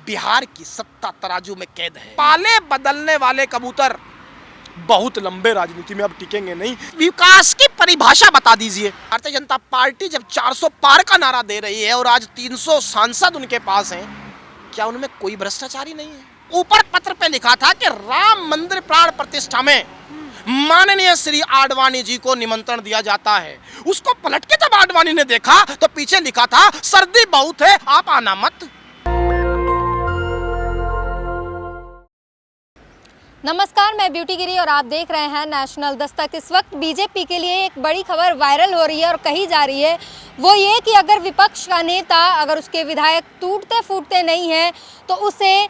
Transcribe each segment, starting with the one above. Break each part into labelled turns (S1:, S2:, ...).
S1: बिहार की सत्ता तराजू में कैद है। पाले बदलने वाले कबूतर बहुत लंबे राजनीति में अब टिकेंगे नहीं। विकास की परिभाषा बता दीजिए। भारतीय जनता पार्टी जब 400 पार का नारा दे रही है और आज 300 सांसद उनके पास हैं, क्या उनमें कोई भ्रष्टाचारी नहीं है? ऊपर पत्र पे लिखा था कि राम मंदिर प्राण प्रतिष्ठा में माननीय श्री आडवाणी जी को निमंत्रण दिया जाता है। उसको पलट के जब आडवाणी ने देखा तो पीछे लिखा था सर्दी बहुत है आप आना मत।
S2: नमस्कार, मैं ब्यूटी गिरी और आप देख रहे हैं नेशनल दस्तक। इस वक्त बीजेपी के लिए एक बड़ी खबर वायरल हो रही है और कही जा रही है वो ये कि अगर विपक्ष का नेता, अगर उसके विधायक टूटते फूटते नहीं हैं तो उसे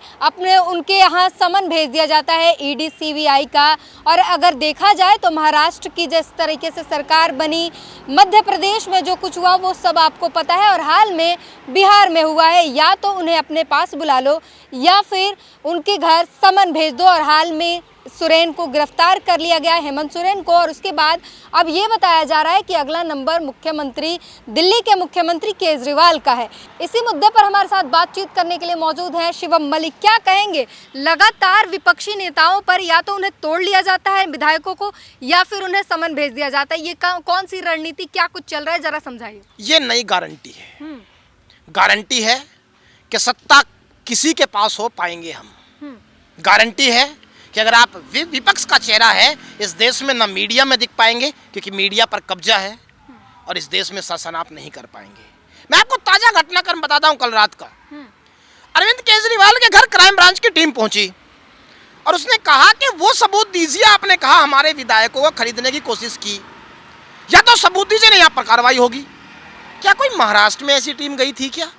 S2: उनके यहाँ समन भेज दिया जाता है ईडी सीबीआई का। और अगर देखा जाए तो महाराष्ट्र की जिस तरीके से सरकार बनी, मध्य प्रदेश में जो कुछ हुआ वो सब आपको पता है, और हाल में बिहार में हुआ है। या तो उन्हें अपने पास बुला लो या फिर उनके घर समन भेज दो। और हाल में सोरेन को गिरफ्तार कर लिया गया, हेमंत सोरेन को। और उसके बाद अब ये बताया जा रहा है कि अगला नंबर मुख्यमंत्री दिल्ली के मुख्यमंत्री केजरीवाल का है। इसी मुद्दे पर हमारे साथ बातचीत करने के लिए मौजूद हैं शिवम मलिक। क्या कहेंगे, लगातार विपक्षी नेताओं पर या तो उन्हें तोड़ लिया जाता है विधायकों को या फिर उन्हें समन भेज दिया जाता है, ये कौन सी रणनीति, क्या कुछ चल रहा है, जरा समझाइए।
S1: ये नई गारंटी है। गारंटी है कि सत्ता किसी के पास हो पाएंगे हम। गारंटी है कि अगर आप विपक्ष का चेहरा है, इस देश में ना मीडिया में दिख पाएंगे क्योंकि मीडिया पर कब्जा है, और इस देश में शासन आप नहीं कर पाएंगे। मैं आपको ताजा घटनाक्रम बताता हूं। कल रात का अरविंद केजरीवाल के घर क्राइम ब्रांच की टीम पहुंची और उसने कहा कि वो सबूत दीजिए, आपने कहा हमारे विधायकों को खरीदने की कोशिश की, या तो सबूत दीजिए नहीं यहाँ पर कार्रवाई होगी। क्या कोई महाराष्ट्र में ऐसी टीम गई थी क्या?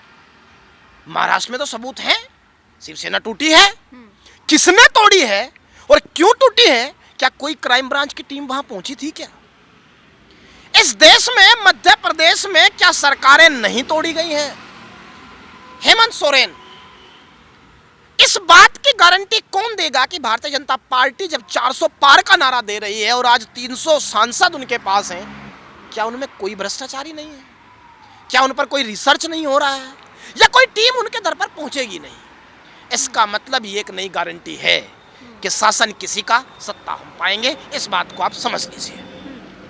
S1: महाराष्ट्र में तो सबूत है, शिवसेना टूटी है, किसने तोड़ी है और क्यों टूटी है? क्या कोई क्राइम ब्रांच की टीम वहां पहुंची थी क्या? इस देश में, मध्य प्रदेश में क्या सरकारें नहीं तोड़ी गई हैं? हेमंत सोरेन, इस बात की गारंटी कौन देगा कि भारतीय जनता पार्टी जब 400 पार का नारा दे रही है और आज 300 सांसद उनके पास हैं, क्या उनमें कोई भ्रष्टाचारी नहीं है? क्या उन पर कोई रिसर्च नहीं हो रहा है या कोई टीम उनके दर पर पहुंचेगी नहीं? इसका मतलब ये एक नई गारंटी है कि शासन किसी का, सत्ता हम पाएंगे। इस बात को आप समझ लीजिए।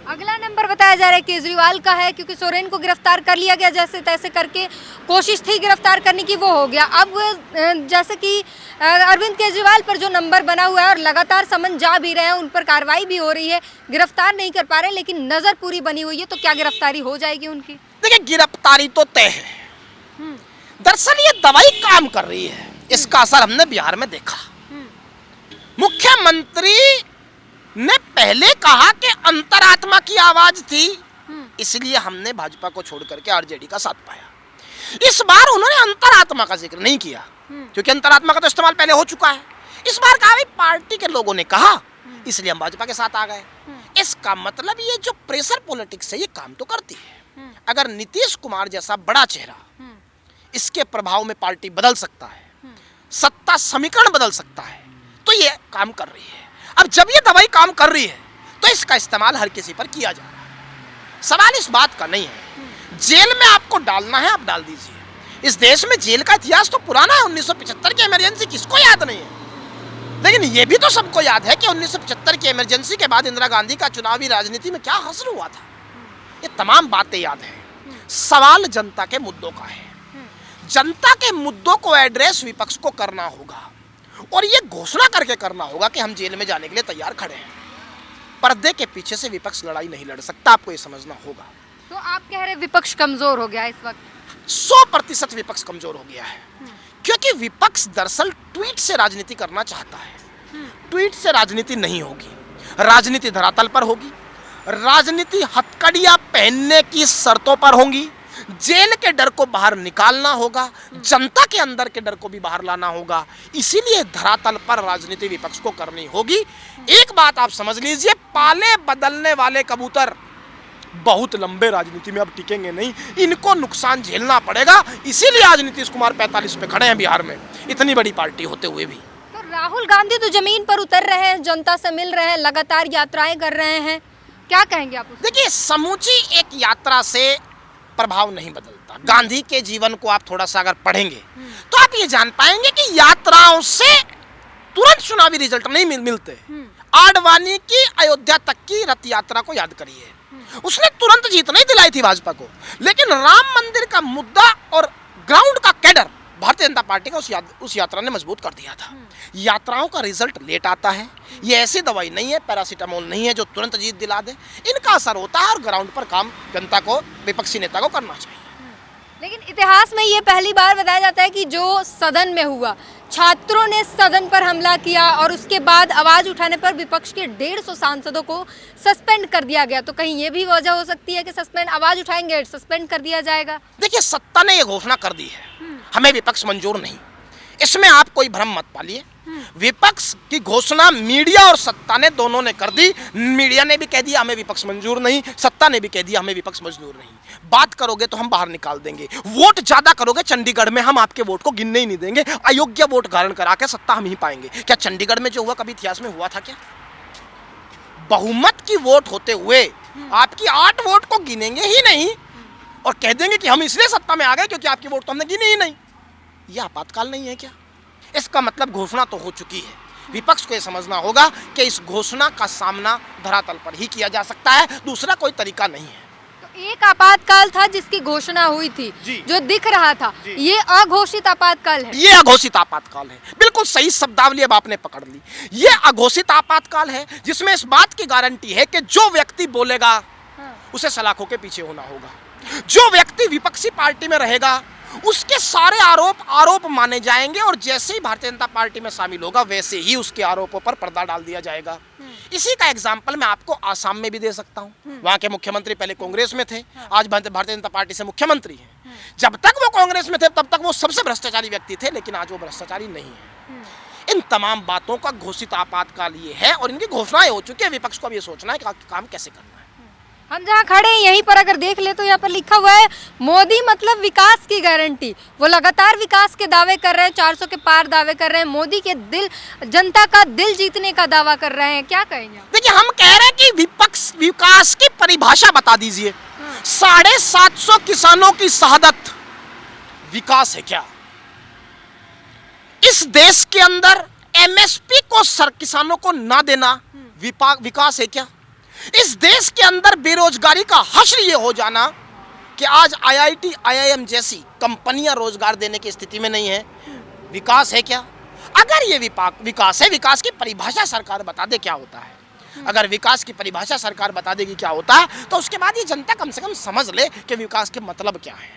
S2: अगला नंबर बताया जा रहा है केजरीवाल का है, क्योंकि सोरेन को गिरफ्तार कर लिया गया, जैसे तैसे करके कोशिश थी गिरफ्तार करने की, वो हो गया। अब जैसे कि अरविंद केजरीवाल पर जो नंबर बना हुआ है और लगातार समन जा भी रहे हैं, उन पर कार्रवाई भी हो रही है, गिरफ्तार नहीं कर पा रहे, लेकिन नजर पूरी बनी हुई है, तो क्या गिरफ्तारी हो जाएगी उनकी? देखिए, गिरफ्तारी तो तय है। दरअसल ये दवाई काम कर रही है, इसका असर हमने बिहार में देखा। मुख्यमंत्री ने पहले कहा कि अंतरात्मा की आवाज थी, इसलिए हमने भाजपा को छोड़ करके आरजेडी का साथ पाया। इस बार उन्होंने अंतरात्मा का जिक्र नहीं किया क्योंकि अंतरात्मा का तो इस्तेमाल पहले हो चुका है। इस बार कहा भाई पार्टी के लोगों ने कहा, इसलिए हम भाजपा के साथ आ गए। इसका मतलब ये जो प्रेशर पॉलिटिक्स है ये काम तो करती है। अगर नीतीश कुमार जैसा बड़ा चेहरा, इसके प्रभाव में पार्टी बदल सकता है, सत्ता समीकरण बदल सकता है, तो ये काम कर रही है। अब जब ये दवाई काम कर रही है तो इसका इस्तेमाल हर किसी पर किया जा रहा है। सवाल इस बात का नहीं है जेल में आपको डालना है, आप डाल दीजिए। इस देश में जेल का इतिहास तो पुराना है। 1975 की इमरजेंसी किसको याद नहीं है? लेकिन ये भी तो सबको याद है कि 1975 की इमरजेंसी के बाद इंदिरा गांधी का चुनावी राजनीति में क्या हश्र हुआ था। ये तमाम बातें याद है। सवाल जनता के मुद्दों का है। जनता के मुद्दों को एड्रेस विपक्ष को करना होगा और ये घोषणा करके करना होगा कि हम जेल में जाने के लिए तैयार खड़े हैं। पर्दे के पीछे से विपक्ष लड़ाई नहीं लड़ सकता, आपको ये समझना होगा। तो आप कह रहे विपक्ष कमजोर हो गया इस वक्त? 100% विपक्ष कमजोर हो गया है क्योंकि विपक्ष दरअसल ट्वीट से राजनीति करना चाहता है। ट्वीट से राजनीति नहीं होगी, राजनीति धरातल पर होगी। राजनीति हथकड़ियां पहनने की शर्तों पर होंगी। जेल के डर को बाहर निकालना होगा, जनता के अंदर के डर को भी बाहर लाना होगा। इसीलिए धरातल पर राजनीति विपक्ष को करनी होगी। एक बात आप समझ लीजिए, पाले बदलने वाले कबूतर बहुत लंबे राजनीति में अब टिकेंगे नहीं, इनको नुकसान झेलना पड़ेगा। इसीलिए आज नीतीश कुमार 45 पे खड़े हैं बिहार में, इतनी बड़ी पार्टी होते हुए भी। तो राहुल गांधी तो जमीन पर उतर रहे हैं, जनता से मिल रहे हैं, लगातार यात्राएं कर रहे हैं, क्या कहेंगे आप? देखिए, समूची एक यात्रा से प्रभाव नहीं बदलता
S1: होगा। गांधी के जीवन को आप थोड़ा सा अगर पढ़ेंगे तो आप ये जान पाएंगे कि यात्राओं से तुरंत चुनावी रिजल्ट नहीं मिलते। आडवाणी की अयोध्या तक की रथ यात्रा को याद करिए, उसने तुरंत जीत नहीं दिलाई थी भाजपा को, लेकिन राम मंदिर का मुद्दा और ग्राउंड का कैडर भारतीय जनता पार्टी का उस यात्रा ने मजबूत कर दिया था। यात्राओं का रिजल्ट लेट आता है। ये ऐसी दवाई नहीं है, पैरासीटामोल नहीं है जो तुरंत जीत दिला दे। इनका असर होता है और ग्राउंड पर काम जनता को, विपक्षी नेता को करना चाहिए।
S3: लेकिन इतिहास में ये पहली बार बताया जाता है कि जो सदन में हुआ, छात्रों ने सदन पर हमला किया और उसके बाद आवाज उठाने पर विपक्ष के 150 सांसदों को सस्पेंड कर दिया गया। तो कहीं ये भी वजह हो सकती है कि सस्पेंड, आवाज उठाएंगे सस्पेंड कर दिया जाएगा?
S1: देखिए, सत्ता ने ये घोषणा कर दी है, हमें विपक्ष मंजूर नहीं। इसमें आप कोई भ्रम मत पालिए। विपक्ष की घोषणा मीडिया और सत्ता ने दोनों ने कर दी। मीडिया ने भी कह दिया हमें विपक्ष मंजूर नहीं, सत्ता ने भी कह दिया हमें विपक्ष मंजूर नहीं। बात करोगे तो हम बाहर निकाल देंगे, वोट ज्यादा करोगे चंडीगढ़ में हम आपके वोट को गिनने ही नहीं देंगे, अयोग्य वोट धारण करा के सत्ता हम ही पाएंगे। क्या चंडीगढ़ में जो हुआ कभी इतिहास में हुआ था क्या? बहुमत की वोट होते हुए आपकी 8 वोट को गिनेंगे ही नहीं और कह देंगे कि हम इसलिए सत्ता में आ गए क्योंकि आपकी वोट तो हमने गिनी ही नहीं। यह आपातकाल नहीं है क्या? इसका मतलब घोषणा तो हो चुकी है। विपक्ष को यह समझना होगा कि इस घोषणा का सामना धरातल पर ही किया जा सकता है, दूसरा कोई तरीका नहीं है।
S3: तो एक आपातकाल था जिसकी घोषणा हुई थी, जो दिख रहा था, ये अघोषित आपातकाल है।
S1: ये अघोषित आपातकाल है, बिल्कुल सही शब्दावली अब आपने पकड़ ली। ये अघोषित आपातकाल है जिसमें इस बात की गारंटी है कि जो व्यक्ति बोलेगा उसे सलाखों के पीछे होना होगा। जो व्यक्ति विपक्षी पार्टी में रहेगा उसके सारे आरोप माने जाएंगे और जैसे ही भारतीय जनता पार्टी में शामिल होगा वैसे ही उसके आरोपों पर पर्दा डाल दिया जाएगा। इसी का एग्जाम्पल मैं आपको आसाम में भी दे सकता हूँ। वहाँ के मुख्यमंत्री पहले कांग्रेस में थे, आज भारतीय जनता पार्टी से मुख्यमंत्री हैं। जब तक वो कांग्रेस में थे तब तक वो सबसे भ्रष्टाचारी व्यक्ति थे, लेकिन आज वो भ्रष्टाचारी नहीं है। इन तमाम बातों का घोषित आपातकाल ये है और इनकी घोषणाएं हो चुकी है। विपक्ष को अब ये सोचना है कि काम कैसे करना है।
S3: हम जहाँ खड़े हैं यहीं पर अगर देख ले तो यहाँ पर लिखा हुआ है मोदी मतलब विकास की गारंटी। वो लगातार विकास के दावे कर रहे हैं, 400 के पार दावे कर रहे हैं, मोदी के दिल, जनता का दिल जीतने का दावा कर रहे हैं। क्या कहेंगे?
S1: देखिए, हम कह रहे हैं कि विपक्ष विकास की परिभाषा बता दीजिए। 750 किसानों की शहादत विकास है क्या? इस देश के अंदर एमएसपी को किसानों को ना देना विकास है क्या? इस देश के अंदर बेरोजगारी का हश्र ये हो जाना कि आज आईआईटी, आईआईएम जैसी कंपनियां रोजगार देने की स्थिति में नहीं है, विकास है क्या? अगर ये विकास है, विकास की परिभाषा सरकार बता दे क्या होता है। अगर विकास की परिभाषा सरकार बता देगी क्या होता है तो उसके बाद ये जनता कम से कम समझ ले कि विकास के मतलब क्या है।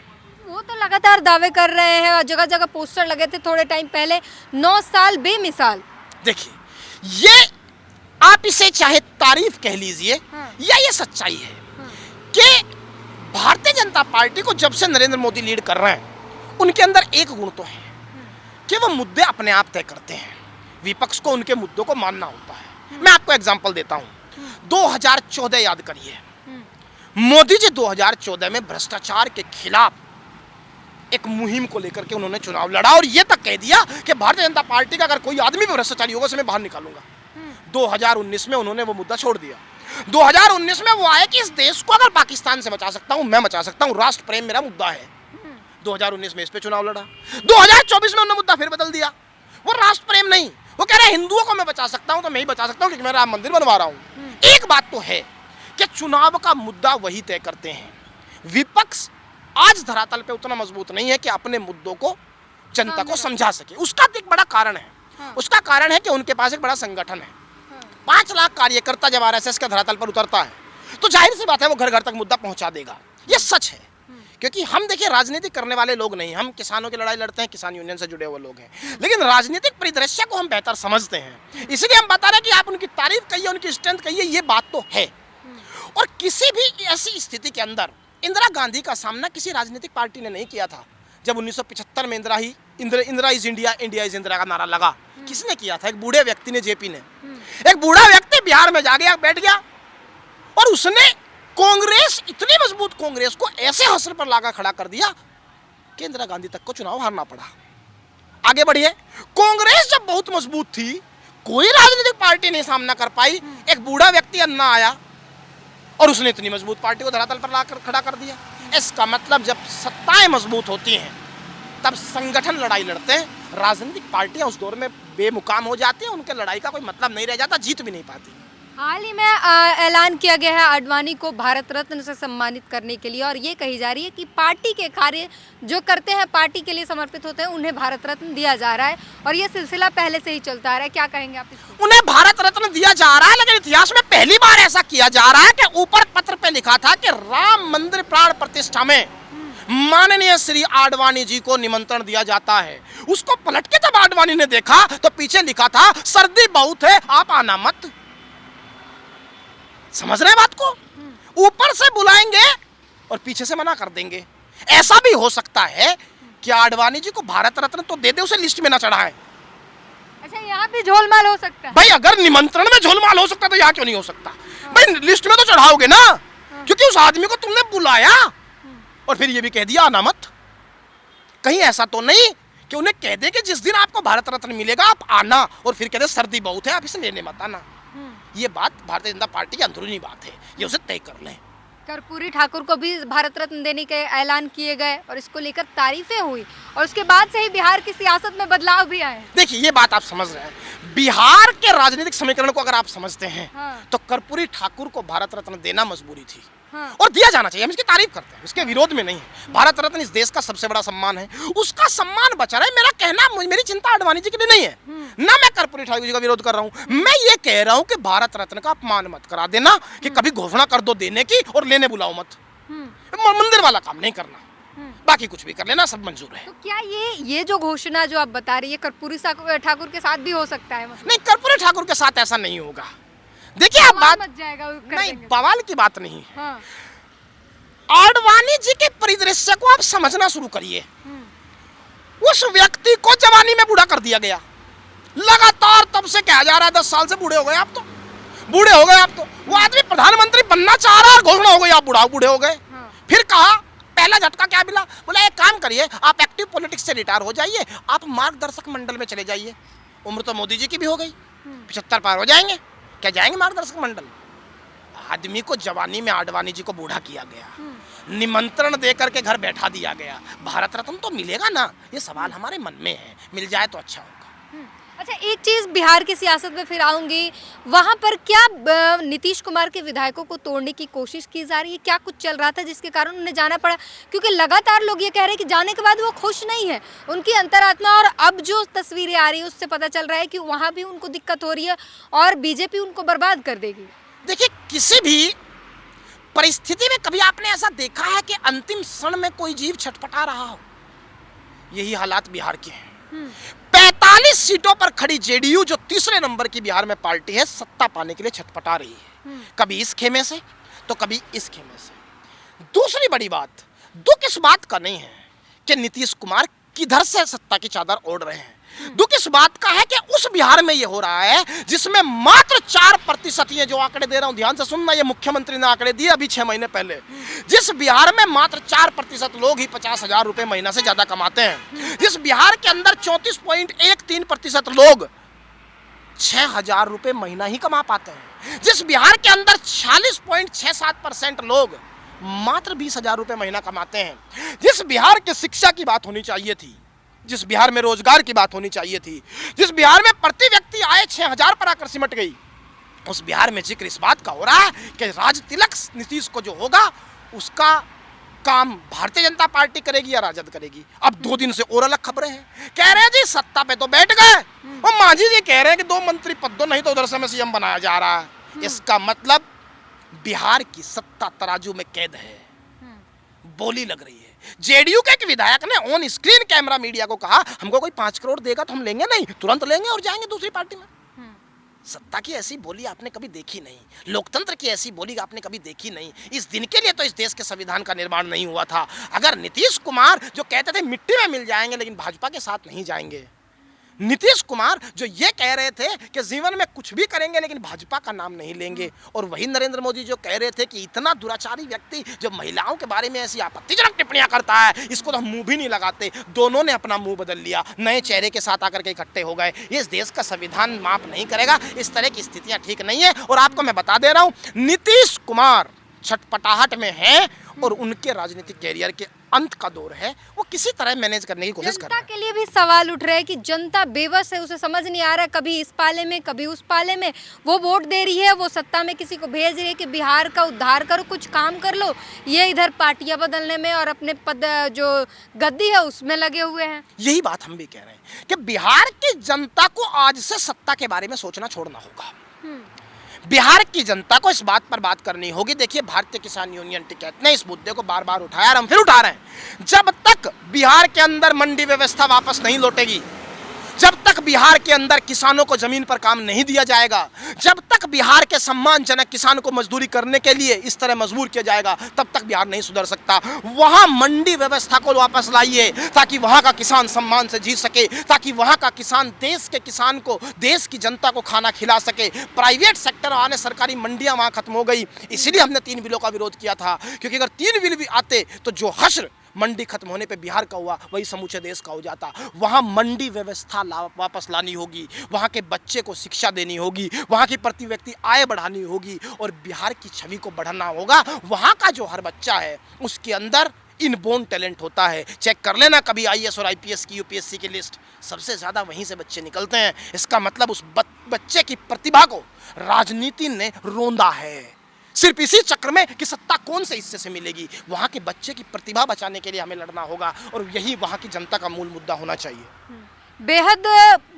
S3: वो तो लगातार दावे कर रहे हैं और जगह जगह पोस्टर लगे थे थोड़े टाइम पहले, 9 साल बेमिसाल।
S1: देखिए, ये आप इसे चाहे तारीफ कह लीजिए या ये सच्चाई है कि भारतीय जनता पार्टी को जब से नरेंद्र मोदी लीड कर रहे हैं उनके अंदर एक गुण तो है कि वो मुद्दे अपने आप तय करते हैं। विपक्ष को उनके मुद्दों को मानना होता है। मैं आपको एग्जांपल देता हूं। 2014 याद करिए, मोदी जी 2014 में भ्रष्टाचार के खिलाफ एक मुहिम को लेकर के उन्होंने चुनाव लड़ा और ये तक कह दिया कि भारतीय जनता पार्टी का अगर कोई आदमी भी भ्रष्टाचारी होगा उसे मैं बाहर निकालूंगा। 2019 में उन्होंने वो मुद्दा छोड़ दिया। 2019 में वो आए कि इस देश को अगर पाकिस्तान से बचा सकता हूं मैं बचा सकता हूं, राष्ट्र प्रेम मेरा मुद्दा है। 2019 में इस पे चुनाव लड़ा। 2024 में उन्होंने मुद्दा फिर बदल दिया। वो राष्ट्र प्रेम नहीं, वो कह रहे हिंदुओं को मैं बचा सकता हूं तो मैं ही बचा सकता हूं क्योंकि मैं राम मंदिर बनवा रहा हूं। एक बात तो है कि चुनाव का मुद्दा वही तय करते हैं। विपक्ष आज धरातल पे उतना मजबूत नहीं है कि अपने मुद्दों को जनता को समझा सके। उसका एक बड़ा कारण है। उसका कारण है कि उनके पास एक बड़ा संगठन है। 5 लाख कार्यकर्ता जब आरएसएस का धरातल पर उतरता है तो जाहिर सी बात है वो घर घर तक मुद्दा पहुंचा देगा। ये सच है क्योंकि हम देखिए राजनीति करने वाले लोग नहीं, हम किसानों की लड़ाई लड़ते हैं, किसान यूनियन से जुड़े हुए लोग हैं, लेकिन राजनीतिक परिदृश्य को हम बेहतर समझते हैं। इसलिए हम बता रहे हैं कि आप उनकी तारीफ कहिए, उनकी स्ट्रेंथ कहिए, ये बात तो है। और किसी भी ऐसी स्थिति के अंदर इंदिरा गांधी का सामना किसी राजनीतिक पार्टी ने नहीं किया था। जब 1975 में Indira is India, India is Indira का नारा लगा, किसने किया था? एक बूढ़े व्यक्ति ने, जेपी ने। एक बूढ़ा व्यक्ति बिहार में जा गया, बैठ गया और उसने कांग्रेस, इतनी मजबूत कांग्रेस को ऐसे हसर पर लाकर खड़ा कर दिया कि इंदिरा गांधी तक को चुनाव हारना पड़ा। आगे बढ़िए, कांग्रेस जब बहुत मजबूत थी कोई राजनीतिक पार्टी नहीं सामना कर पाई, एक बूढ़ा व्यक्ति अन्ना आया और उसने इतनी मजबूत पार्टी को धरातल पर लाकर खड़ा कर दिया। इसका मतलब जब सत्ताएं मजबूत होती हैं तब संगठन लड़ाई लड़ते हैं। राजनीतिक पार्टियां उस दौर में बेमुकाम हो जाती हैं, उनके लड़ाई का कोई मतलब नहीं रह जाता, जीत भी नहीं पाती।
S3: हाल ही में ऐलान किया गया है आडवाणी को भारत रत्न से सम्मानित करने के लिए, और ये कही जा रही है कि पार्टी के कार्य जो करते हैं, पार्टी के लिए समर्पित होते हैं, उन्हें भारत रत्न दिया जा रहा है, और ये सिलसिला पहले से ही चलता आ रहा है। क्या कहेंगे आप इसको?
S1: उन्हें भारत रत्न दिया जा रहा है, लेकिन इतिहास में पहली बार ऐसा किया जा रहा है कि ऊपर पत्र पे लिखा था कि राम मंदिर प्राण प्रतिष्ठा में माननीय श्री आडवाणी जी को निमंत्रण दिया जाता है। उसको पलट के जब आडवाणी ने देखा तो पीछे लिखा था सर्दी बहुत है आप आना मत। समझ रहे हैं बात को? ऊपर से बुलाएंगे और पीछे से मना कर देंगे। ऐसा भी हो सकता है कि आडवाणी जी को भारत रत्न तो दे दे, उसे लिस्ट में ना चढ़ाए।
S3: अच्छा, यहाँ भी झोलमाल हो सकता है
S1: भाई। अगर निमंत्रण में झोलमाल हो सकता है तो यहाँ क्यों नहीं हो सकता? भाई लिस्ट में तो चढ़ाओगे ना, क्योंकि उस आदमी को तुमने बुलाया और फिर ये भी कह दिया आना मत। कहीं ऐसा तो नहीं कि उन्हें कह दे कि जिस दिन आपको भारत रत्न मिलेगा आप आना, और फिर कह दे सर्दी बहुत है आप इसे लेने मत आना। ये बात भारतीय जनता पार्टी की अंदरूनी बात है, ये उसे तय कर लें।
S3: कर्पूरी ठाकुर को भी भारत रत्न देने के ऐलान किए गए और इसको लेकर तारीफें हुई, और उसके बाद से ही बिहार की सियासत में बदलाव भी आए।
S1: देखिए, ये बात आप समझ रहे हैं, बिहार के राजनीतिक समीकरण को अगर आप समझते हैं तो कर्पूरी ठाकुर को भारत रत्न देना मजबूरी थी, और दिया जाना चाहिए। हम इसकी तारीफ करते हैं, इसके विरोध में नहीं है। भारत रत्न इस देश का सबसे बड़ा सम्मान है, उसका सम्मान बचा रहा है। मेरा कहना, मेरी चिंता आडवाणी जी के लिए नहीं है, ना मैं कर्पूरी ठाकुर जी का विरोध कर रहा हूं। मैं ये कह रहा हूं कि भारत रत्न का अपमान मत करा देना कि कभी घोषणा कर दो देने की और लेने बुलाओ मत। मंदिर वाला काम नहीं करना, बाकी कुछ भी कर लेना, सब मंजूर है।
S3: तो क्या ये जो घोषणा जो आप बता रही है कर्पूरी ठाकुर के साथ भी हो सकता है?
S1: नहीं, कर्पूरी ठाकुर के साथ ऐसा नहीं होगा। देखिए, आप बात
S3: मच जाएगा,
S1: नहीं, बवाल की बात नहीं है।
S3: हाँ।
S1: आडवाणी जी के परिदृश्य को आप समझना शुरू करिए। उस व्यक्ति को जवानी में बूढ़ा कर दिया गया, लगातार तब से कहा जा रहा है 10 साल से बूढ़े हो गए आप तो, बूढ़े हो गए आप तो। वो आदमी प्रधानमंत्री बनना चाह रहा है और घोषणा हो गई आप बूढ़े हो गए। फिर कहा, पहला झटका क्या मिला? बोला एक काम करिए, आप एक्टिव पॉलिटिक्स से रिटायर हो जाइए, आप मार्गदर्शक मंडल में चले जाइए। उम्र तो मोदी जी की भी हो गई, 75 पार हो जाएंगे, क्या जाएंगे मार्गदर्शक मंडल? आदमी को जवानी में आडवाणी जी को बूढ़ा किया गया, निमंत्रण देकर के घर बैठा दिया गया। भारत रत्न तो मिलेगा ना, ये सवाल हमारे मन में है, मिल जाए तो अच्छा होगा।
S3: अच्छा, एक चीज़ बिहार की सियासत में फिर आऊंगी, वहाँ पर क्या नीतीश कुमार के विधायकों को तोड़ने की कोशिश की जा रही है? क्या कुछ चल रहा था जिसके कारण उन्हें जाना पड़ा? क्योंकि लगातार लोग ये कह रहे हैं कि जाने के बाद वो खुश नहीं है, उनकी अंतरात्मा, और अब जो तस्वीरें आ रही है उससे पता चल रहा है कि वहाँ भी उनको दिक्कत हो रही है और बीजेपी उनको बर्बाद कर देगी।
S1: देखिए, किसी भी परिस्थिति में कभी आपने ऐसा देखा है कि अंतिम क्षण में कोई जीव छटपटा रहा हो? यही हालात बिहार के हैं। 45 सीटों पर खड़ी जेडीयू, जो तीसरे नंबर की बिहार में पार्टी है, सत्ता पाने के लिए छटपटा रही है, कभी इस खेमे से तो कभी इस खेमे से। दूसरी बड़ी बात, दुख इस बात का नहीं है कि नीतीश कुमार किधर से सत्ता की चादर ओढ़ रहे हैं, दुख इस बात का है कि उस बिहार में ये हो रहा है जिसमें मात्र 4%, ये जो आंकड़े दे रहा हूं ध्यान से सुनना, ये मुख्यमंत्री ने आंकड़े दिए अभी 6 महीने पहले, जिस बिहार में मात्र 4% लोग ही 50,000 रुपए महीना से ज्यादा कमाते हैं, जिस बिहार के अंदर 34.13% लोग 6,000 रुपए महीना ही कमा पाते हैं, जिस बिहार के अंदर 46.67% लोग मात्र 20,000 रुपए महीना कमाते हैं, जिस बिहार की शिक्षा की बात होनी चाहिए थी, जिस बिहार में रोजगार की बात होनी चाहिए थी, जिस बिहार में प्रति व्यक्ति आय 6,000 पर आकर सिमट गई, उस बिहार में जिक्र इस बात का हो रहा है कि राज तिलक नीतीश को जो होगा उसका काम भारतीय जनता पार्टी करेगी या राजद करेगी। अब 2 दिन से और अलग खबरें हैं, कह रहे हैं जी सत्ता पे तो बैठ गए, और मांझी जी कह रहे हैं कि 2 मंत्री पद दो, नहीं तो उधर से हमें सीएम बनाया जा रहा है। इसका मतलब बिहार की सत्ता तराजू में कैद है, बोली लग रही है। जेडीयू के एक विधायक ने ऑन स्क्रीन कैमरा मीडिया को कहा, हमको कोई 5 करोड़ देगा तो हम लेंगे नहीं, तुरंत लेंगे और जाएंगे दूसरी पार्टी में। सत्ता की ऐसी बोली आपने कभी देखी नहीं, लोकतंत्र की ऐसी बोली आपने कभी देखी नहीं। इस दिन के लिए तो इस देश के संविधान का निर्माण नहीं हुआ था। अगर नीतीश कुमार जो कहते थे मिट्टी में मिल जाएंगे लेकिन भाजपा के साथ नहीं जाएंगे, नीतीश कुमार जो ये कह रहे थे कि जीवन में कुछ भी करेंगे लेकिन भाजपा का नाम नहीं लेंगे, और वही नरेंद्र मोदी जो कह रहे थे कि इतना दुराचारी व्यक्ति जो महिलाओं के बारे में ऐसी आपत्तिजनक टिप्पणियां करता है, इसको तो हम मुंह भी नहीं लगाते, दोनों ने अपना मुंह बदल लिया, नए चेहरे के साथ आकर के इकट्ठे हो गए। इस देश का संविधान माफ नहीं करेगा, इस तरह की स्थितियां ठीक नहीं है। और आपको मैं बता दे रहा हूं, नीतीश कुमार छटपटाहट में है और उनके राजनीतिक कैरियर के अंत का दौर है, वो किसी तरह मैनेज करने की कोशिश कर रहे
S3: जनता के लिए भी सवाल उठ रहे हैं कि जनता बेबस है, उसे समझ नहीं आ रहा, कभी इस पाले में कभी उस पाले में वो वोट दे रही है, वो सत्ता में किसी को भेज रही है कि बिहार का उद्धार करो, कुछ काम कर लो, ये इधर पार्टियां बदलने में और अपने पद जो गद्दी है उसमें लगे हुए हैं।
S1: यही बात हम भी कह रहे हैं कि बिहार की जनता को आज से सत्ता के बारे में सोचना छोड़ना होगा। बिहार की जनता को इस बात पर बात करनी होगी। देखिए, भारतीय किसान यूनियन टिकैत ने इस मुद्दे को बार बार उठाया और हम फिर उठा रहे हैं। जब तक बिहार के अंदर मंडी व्यवस्था वापस नहीं लौटेगी, जब तक बिहार के अंदर किसानों को जमीन पर काम नहीं दिया जाएगा, जब तक बिहार के सम्मानजनक किसान को मजदूरी करने के लिए इस तरह मजबूर किया जाएगा, तब तक बिहार नहीं सुधर सकता। वहां मंडी व्यवस्था को वापस लाइए ताकि वहां का किसान सम्मान से जी सके, ताकि वहां का किसान देश के किसान को, देश की जनता को खाना खिला सके। प्राइवेट सेक्टर आने, सरकारी मंडियां वहां खत्म हो गई। इसीलिए हमने 3 बिलों का विरोध किया था, क्योंकि अगर 3 बिल भी आते तो जो हश्र मंडी खत्म होने पे बिहार का हुआ वही समूचे देश का हो जाता। वहाँ मंडी व्यवस्था वापस लानी होगी, वहाँ के बच्चे को शिक्षा देनी होगी, वहाँ की प्रति व्यक्ति आय बढ़ानी होगी और बिहार की छवि को बढ़ाना होगा। वहाँ का जो हर बच्चा है उसके अंदर इनबोर्न टैलेंट होता है। चेक कर लेना कभी आईएएस और आईपीएस की, यूपीएससी की लिस्ट, सबसे ज़्यादा वहीं से बच्चे निकलते हैं। इसका मतलब उस बच्चे की प्रतिभा को राजनीति ने रोंदा है, सिर्फ इसी चक्र में कि सत्ता कौन से हिस्से से मिलेगी। वहाँ के बच्चे की प्रतिभा बचाने के लिए हमें लड़ना होगा और यही वहाँ की जनता का मूल मुद्दा होना चाहिए।
S3: बेहद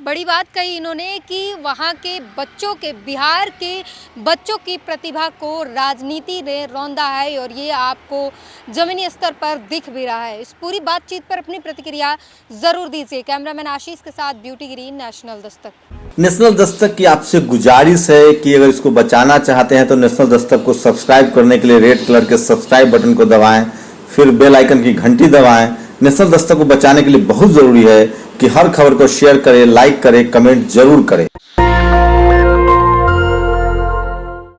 S3: बड़ी बात कही इन्होंने कि वहाँ के बच्चों के, बिहार के बच्चों की प्रतिभा को राजनीति ने रौंदा है और ये आपको ज़मीनी स्तर पर दिख भी रहा है। इस पूरी बातचीत पर अपनी प्रतिक्रिया ज़रूर दीजिए। कैमरामैन आशीष के साथ beauty green, national Dastak.
S4: National Dastak की आपसे गुजारिश है कि अगर इसको बचाना चाहते हैं तो नेशनल दस्तक को सब्सक्राइब करने के लिए रेड कलर के सब्सक्राइब बटन को दबाएं, फिर बेल आइकन की घंटी दबाएं। नेशनल दस्तक को बचाने के लिए बहुत ज़रूरी है कि हर खबर को शेयर करें, लाइक करें, कमेंट जरूर करें।